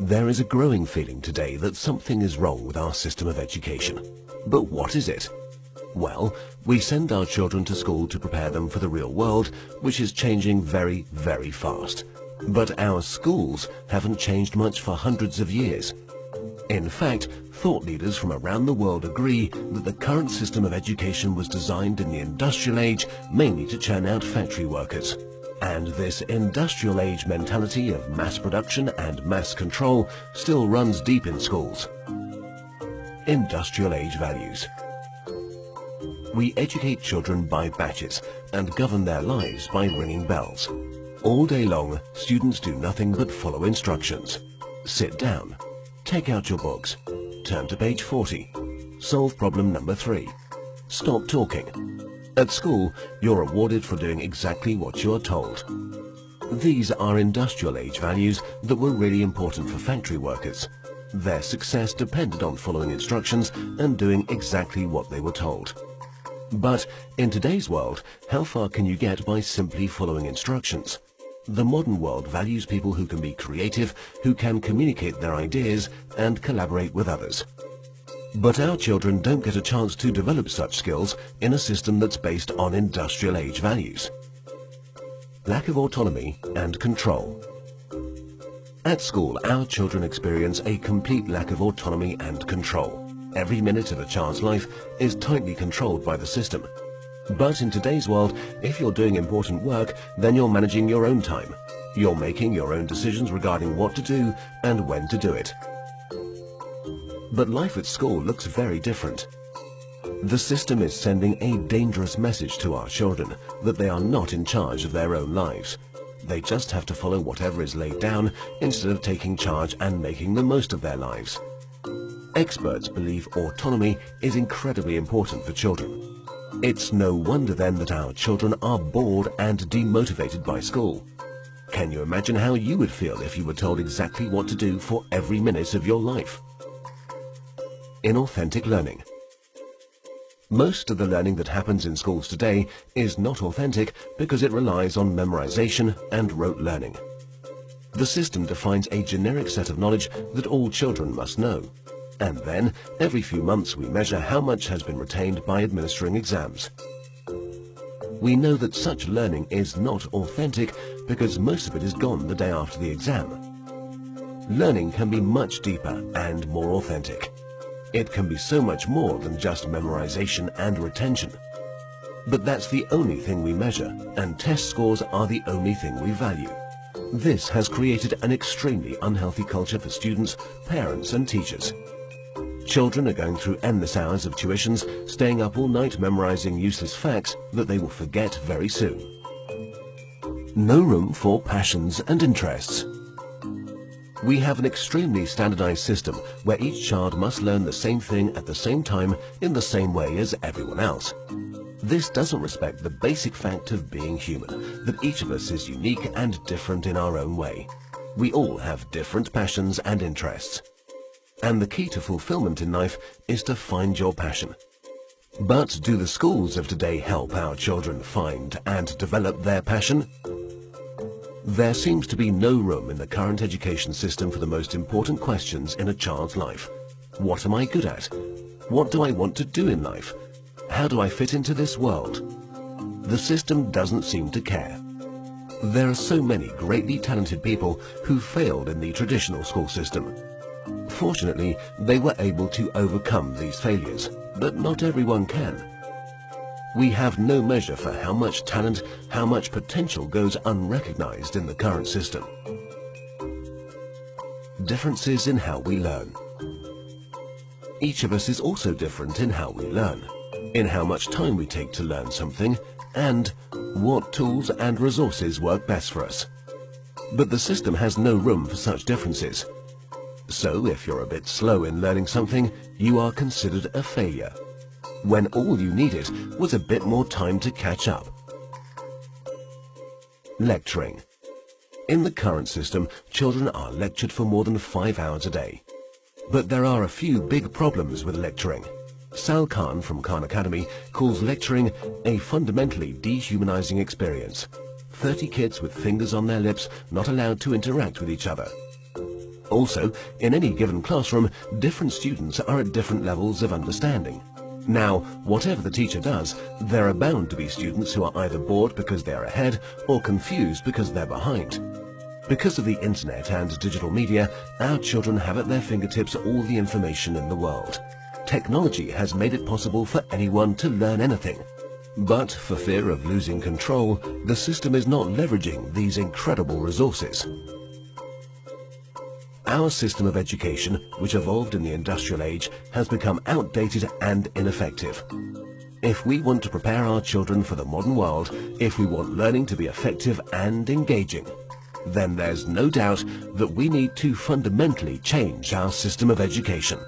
There is a growing feeling today that something is wrong with our system of education. But what is it? Well, we send our children to school to prepare them for the real world, which is changing very, very fast. But our schools haven't changed much for hundreds of years. In fact, thought leaders from around the world agree that the current system of education was designed in the industrial age mainly to churn out factory workers. And this industrial age mentality of mass production and mass control still runs deep in schools. Industrial age values. We educate children by batches and govern their lives by ringing bells. All day long, students do nothing but follow instructions. Sit down. Take out your books. Turn to page 40. Solve problem number 3. Stop talking. At school, you're rewarded for doing exactly what you are told. These are industrial age values that were really important for factory workers. Their success depended on following instructions and doing exactly what they were told. But in today's world, how far can you get by simply following instructions? The modern world values people who can be creative, who can communicate their ideas and collaborate with others. But our children don't get a chance to develop such skills in a system that's based on industrial age values. Lack of autonomy and control. At school, our children experience a complete lack of autonomy and control. Every minute of a child's life is tightly controlled by the system. But in today's world, if you're doing important work, then you're managing your own time. You're making your own decisions regarding what to do and when to do it. But life at school looks very different. The system is sending a dangerous message to our children that they are not in charge of their own lives. They just have to follow whatever is laid down instead of taking charge and making the most of their lives. Experts believe autonomy is incredibly important for children. It's no wonder then that our children are bored and demotivated by school. Can you imagine how you would feel if you were told exactly what to do for every minute of your life? Inauthentic learning. Most of the learning that happens in schools today is not authentic because it relies on memorization and rote learning. The system defines a generic set of knowledge that all children must know. And then, every few months we measure how much has been retained by administering exams. We know that such learning is not authentic because most of it is gone the day after the exam. Learning can be much deeper and more authentic. It can be so much more than just memorization and retention. But that's the only thing we measure, and test scores are the only thing we value. This has created an extremely unhealthy culture for students, parents and teachers. Children are going through endless hours of tuitions, staying up all night memorizing useless facts that they will forget very soon. No room for passions and interests. We have an extremely standardized system where each child must learn the same thing at the same time in the same way as everyone else. This doesn't respect the basic fact of being human, that each of us is unique and different in our own way. We all have different passions and interests. And the key to fulfillment in life is to find your passion. But do the schools of today help our children find and develop their passion? There seems to be no room in the current education system for the most important questions in a child's life. What am I good at? What do I want to do in life? How do I fit into this world? The system doesn't seem to care. There are so many greatly talented people who failed in the traditional school system. Fortunately, they were able to overcome these failures, but not everyone can. We have no measure for how much talent, how much potential goes unrecognized in the current system. Differences in how we learn. Each of us is also different in how we learn, in how much time we take to learn something, and what tools and resources work best for us. But the system has no room for such differences. So if you're a bit slow in learning something, you are considered a failure, when all you needed was a bit more time to catch up. Lecturing. In the current system, children are lectured for more than 5 hours a day. But there are a few big problems with lecturing. Sal Khan from Khan Academy calls lecturing a fundamentally dehumanizing experience. 30 kids with fingers on their lips, not allowed to interact with each other. Also, in any given classroom, different students are at different levels of understanding. Now, whatever the teacher does, there are bound to be students who are either bored because they are ahead or confused because they're behind. Because of the internet and digital media, our children have at their fingertips all the information in the world. Technology has made it possible for anyone to learn anything. But for fear of losing control, the system is not leveraging these incredible resources. Our system of education, which evolved in the industrial age, has become outdated and ineffective. If we want to prepare our children for the modern world, if we want learning to be effective and engaging, then there's no doubt that we need to fundamentally change our system of education.